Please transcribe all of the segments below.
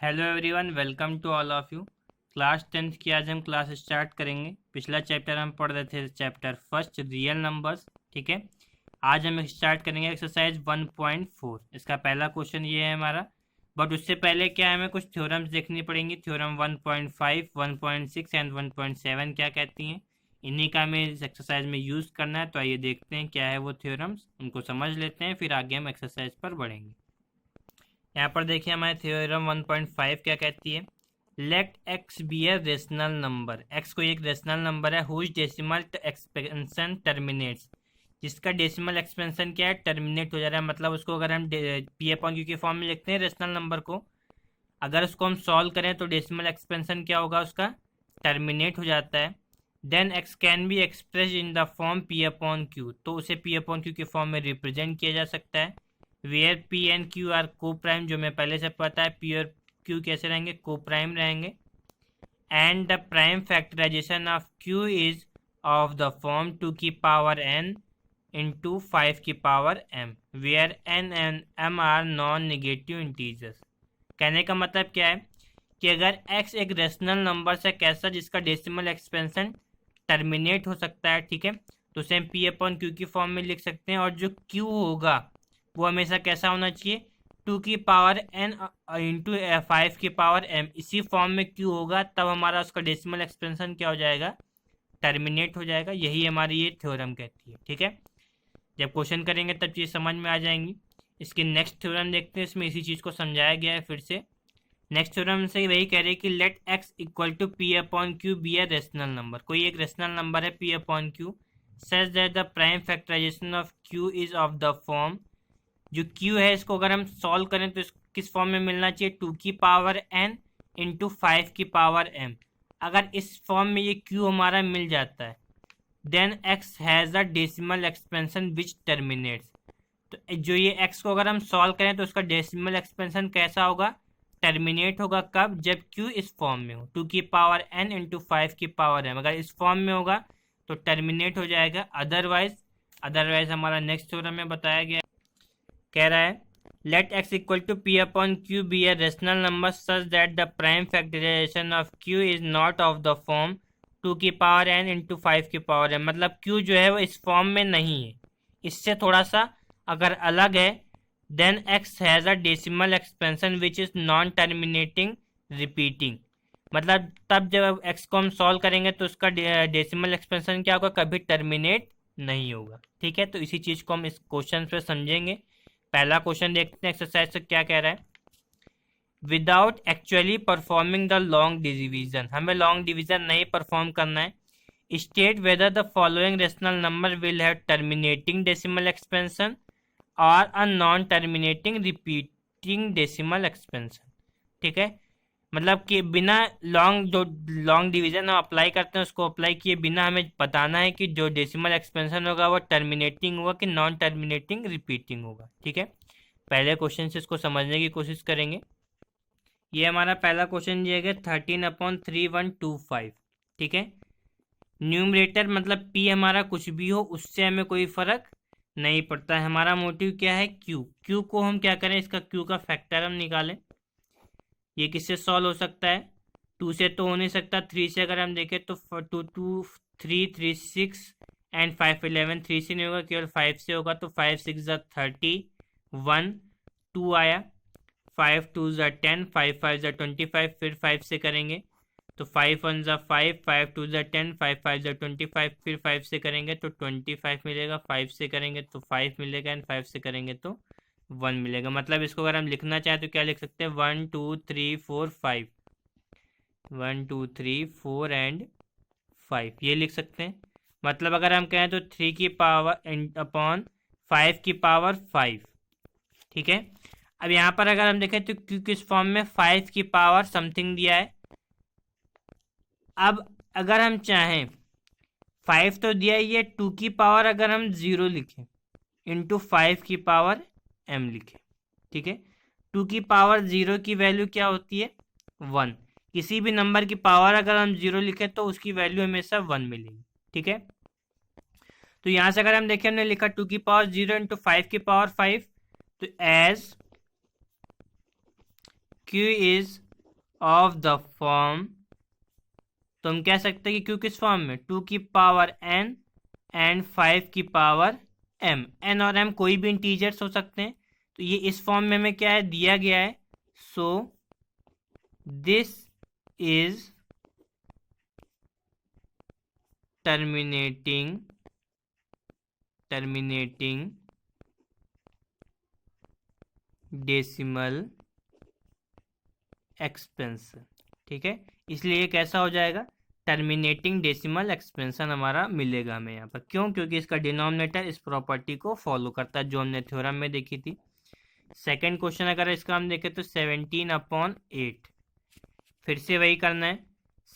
Hello everyone, welcome to all of you. Class 10th की आज हम क्लास स्टार्ट करेंगे। पिछला चैप्टर हम पढ़ रहे थे, चैप्टर फर्स्ट रियल नंबर्स। ठीक है, आज हम स्टार्ट करेंगे एक्सरसाइज 1.4। इसका पहला क्वेश्चन ये है हमारा, बट उससे पहले क्या है, हमें कुछ थ्योरम्स देखनी पड़ेंगी। थ्योरम 1.5, 1.6 एंड 1.7 क्या कहती हैं, इन्हीं का हमें इस एक्सरसाइज में यूज़ करना है। तो आइए देखते हैं क्या है वो थ्योरम्स, उनको समझ लेते हैं, फिर आगे हम एक्सरसाइज पर बढ़ेंगे। यहाँ पर देखिए हमारे थ्योरम 1.5 क्या कहती है। Let X be a rational number. X कोई एक रेशनल नंबर है हुज डेसिमल एक्सपेंशन टर्मिनेट्स, जिसका डेसिमल एक्सपेंशन क्या है, टर्मिनेट हो जा रहा है। मतलब उसको अगर हम पी अपॉन क्यू के फॉर्म में लिखते हैं रेशनल नंबर को, अगर उसको हम सॉल्व करें तो डेसिमल एक्सपेंशन क्या होगा, उसका टर्मिनेट हो जाता है। Then x can be expressed in the form p upon q, तो उसे पी अपॉन क्यू के फॉर्म में रिप्रेजेंट किया जा सकता है। Where p and q are coprime, जो मैं पहले से पता है, पी और क्यू कैसे रहेंगे, को प्राइम रहेंगे। And the prime factorization of q is of the form 2 की पावर n इंटू 5 की power m, where n and m are non negative integers. कहने का मतलब क्या है कि अगर x एक रेशनल नंबर से कैसा जिसका डेसिमल एक्सपेंशन टर्मिनेट हो सकता है, ठीक है, तो उसे हम पी अपॉन क्यू की फॉर्म में लिख सकते हैं। और जो q होगा वो हमेशा कैसा होना चाहिए, 2 की पावर n इंटू 5 की पावर m, इसी फॉर्म में q होगा, तब हमारा उसका डेसिमल एक्सपेंशन क्या हो जाएगा, टर्मिनेट हो जाएगा। यही हमारी ये थ्योरम कहती है। ठीक है, जब क्वेश्चन करेंगे तब चीज़ समझ में आ जाएंगी। इसके नेक्स्ट थ्योरम देखते हैं, इसमें इसी चीज़ को समझाया गया है फिर से। नेक्स्ट थ्योरम से वही कह रहे हैं कि let x equal to p upon q be a rational number. कोई एक रेशनल नंबर है p upon q, such that the prime factorization of q is of the form, जो q है इसको अगर हम सॉल्व करें तो किस फॉर्म में मिलना चाहिए, 2 की पावर n इंटू 5 की पावर m। अगर इस फॉर्म में ये q हमारा मिल जाता है, then x has a decimal expansion which terminates. तो जो ये x को अगर हम सॉल्व करें तो उसका डेसिमल एक्सपेंशन कैसा होगा, टर्मिनेट होगा। कब, जब q इस फॉर्म में हो, 2 की पावर n इंटू 5 की पावर m। अगर इस फॉर्म में होगा तो टर्मिनेट हो जाएगा, अदरवाइज हमारा नेक्स्ट थ्योरम में बताया गया कह रहा है let x equal to p upon q be a rational number such that the prime factorization of q is not of the form 2 की पावर n इंटू 5 की पावर m। मतलब q जो है वो इस फॉर्म में नहीं है, इससे थोड़ा सा अगर अलग है। Then x has a decimal expansion which is non terminating repeating. मतलब तब जब x को हम सॉल्व करेंगे तो उसका डेसिमल एक्सपेंशन क्या होगा, कभी टर्मिनेट नहीं होगा। ठीक है, तो इसी चीज़ को हम इस क्वेश्चन पे समझेंगे। पहला क्वेश्चन देखते हैं एक्सरसाइज से क्या कह रहा है। Without actually performing the long division, हमें लॉन्ग डिविजन नहीं परफॉर्म करना है। State whether the following rational number will have terminating decimal expansion और a non terminating repeating decimal expansion. ठीक है, मतलब कि बिना जो लॉन्ग डिवीजन हम अप्लाई करते हैं उसको अप्लाई किए बिना हमें बताना है कि जो डेसिमल एक्सपेंशन होगा वो टर्मिनेटिंग होगा कि नॉन टर्मिनेटिंग रिपीटिंग होगा। ठीक है, पहले क्वेश्चन से इसको समझने की कोशिश करेंगे। ये हमारा पहला क्वेश्चन दिया गया 13/3125। ठीक है, न्यूमरेटर मतलब p हमारा कुछ भी हो उससे हमें कोई फर्क नहीं पड़ता है। हमारा मोटिव क्या है, q को हम क्या करें, इसका q का फैक्टर हम निकालें। ये किससे सॉल्व हो सकता है, 2 से तो हो नहीं सकता, 3 से अगर हम देखें तो 2 2 3 3 6 एंड 5 11, 3 से नहीं होगा, केवल 5 से होगा। तो 5 6 ज़ा 30, 1 2 आया, 5 2 ज़ा 10, 5 5 ज़ा 25, फिर 5 से करेंगे तो 5 1 ज़ा 5, 5 2 ज़ा 10, 5 5 ज़ा 25, फिर 5 से करेंगे तो 25 मिलेगा, 5 से करेंगे तो 5 मिलेगा एंड 5 से करेंगे तो 1 मिलेगा। मतलब इसको अगर हम लिखना चाहें तो क्या लिख सकते हैं, 1 2 3 4 5, 1 2 3 4 एंड 5, ये लिख सकते हैं। मतलब अगर हम कहें तो 3 की पावर अपॉन 5 की पावर 5। ठीक है, अब यहाँ पर अगर हम देखें तो क्यू किस फॉर्म में, 5 की पावर समथिंग दिया है। अब अगर हम चाहें 5 तो दिया ही है, 2 की पावर अगर हम 0 लिखें इंटू 5 की पावर m लिखें। ठीक है, 2 की पावर 0 की वैल्यू क्या होती है, 1। किसी भी नंबर की पावर अगर हम 0 लिखें तो उसकी वैल्यू हमेशा 1 मिलेगी। ठीक है, तो यहाँ से अगर हम देखें, हमने लिखा 2 की पावर 0 इंटू 5 की पावर 5, तो as q is of the form, तो हम कह सकते हैं कि क्यू किस फॉर्म में, 2 की पावर n एंड 5 की पावर m। n और m कोई भी इंटीजर्स हो सकते हैं, तो ये इस फॉर्म में हमें क्या है दिया गया है। So this is terminating decimal expansion. ठीक है, इसलिए ये कैसा हो जाएगा, टर्मिनेटिंग डेसिमल एक्सपेंशन हमारा मिलेगा हमें यहाँ पर। क्यों? क्योंकि इसका डिनोमिनेटर इस प्रॉपर्टी को फॉलो करता है जो हमने थ्योरम में देखी थी। सेकंड क्वेश्चन अगर इसका हम देखें तो 17/8, फिर से वही करना है।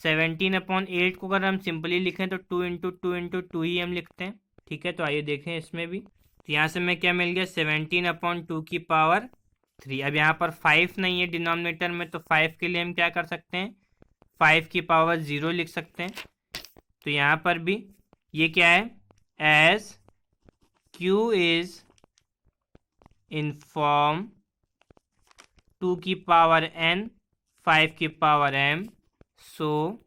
17/8 को अगर हम सिंपली लिखें तो 2 × 2 × 2 ही हम लिखते हैं। ठीक है, तो आइए देखें इसमें भी। तो यहाँ से हमें क्या मिल गया, 17/2 की पावर 3। अब यहाँ पर 5 नहीं है डिनोमिनेटर में, तो 5 के लिए हम क्या कर सकते हैं, 5 की पावर 0 लिख सकते हैं। तो यहाँ पर भी ये क्या है, as q is in form 2 की पावर n 5 की power m, so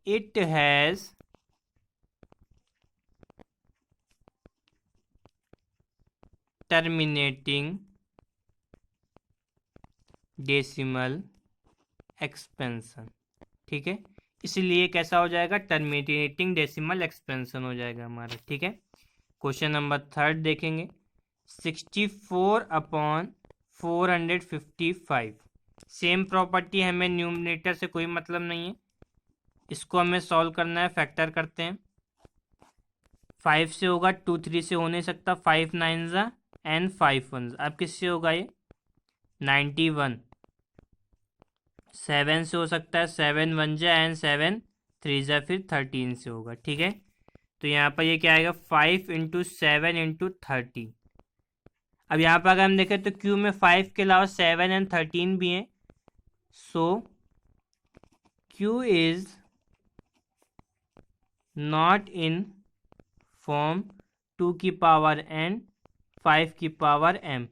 it has terminating decimal expansion. ठीक है, इसलिए कैसा हो जाएगा, टर्मिनेटिंग डेसिमल एक्सपेंशन हो जाएगा हमारा। ठीक है, क्वेश्चन नंबर थर्ड देखेंगे। 64/455, सेम प्रॉपर्टी, हमें न्यूमरेटर से कोई मतलब नहीं है, इसको हमें सॉल्व करना है। फैक्टर करते हैं, 5 से होगा, 2 3 से हो नहीं सकता, 5 9 एंड 5 1। अब किससे होगा ये, 91। 7 से हो सकता है, 7 1 एंड 7 3 फिर 13 से होगा। ठीक है, तो यहाँ पर ये क्या आएगा, 5 × 7 × 30। अब यहाँ पर अगर हम देखें तो क्यू में 5 के अलावा 7 एंड 13 भी हैं। So Q is not in form 2 की पावर n 5 की पावर m।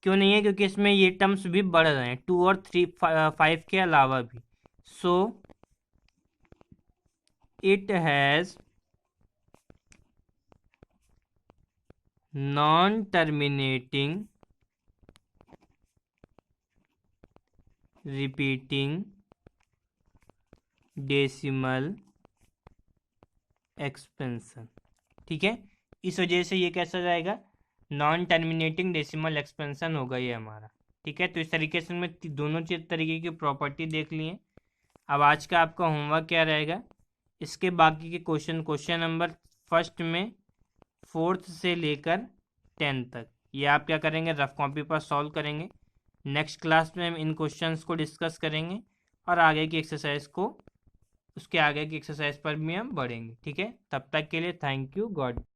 क्यों नहीं है, क्योंकि इसमें ये टर्म्स भी बढ़ रहे हैं, 2 और 3 5 के अलावा भी। सो it has non terminating repeating decimal expansion. ठीक है, इस वजह से ये कैसा जाएगा, नॉन टर्मिनेटिंग डेसिमल एक्सपेंशन होगा ये हमारा। ठीक है, तो इस तरीके से मैं दोनों तरीके की प्रॉपर्टी देख ली है। अब आज का आपका होमवर्क क्या रहेगा, इसके बाकी के क्वेश्चन नंबर फर्स्ट में 4th से लेकर 10th तक, ये आप क्या करेंगे, रफ कॉपी पर सॉल्व करेंगे। नेक्स्ट क्लास में हम इन क्वेश्चंस को डिस्कस करेंगे और आगे की एक्सरसाइज को, उसके आगे की एक्सरसाइज पर भी हम बढ़ेंगे। ठीक है, तब तक के लिए थैंक यू, गॉड।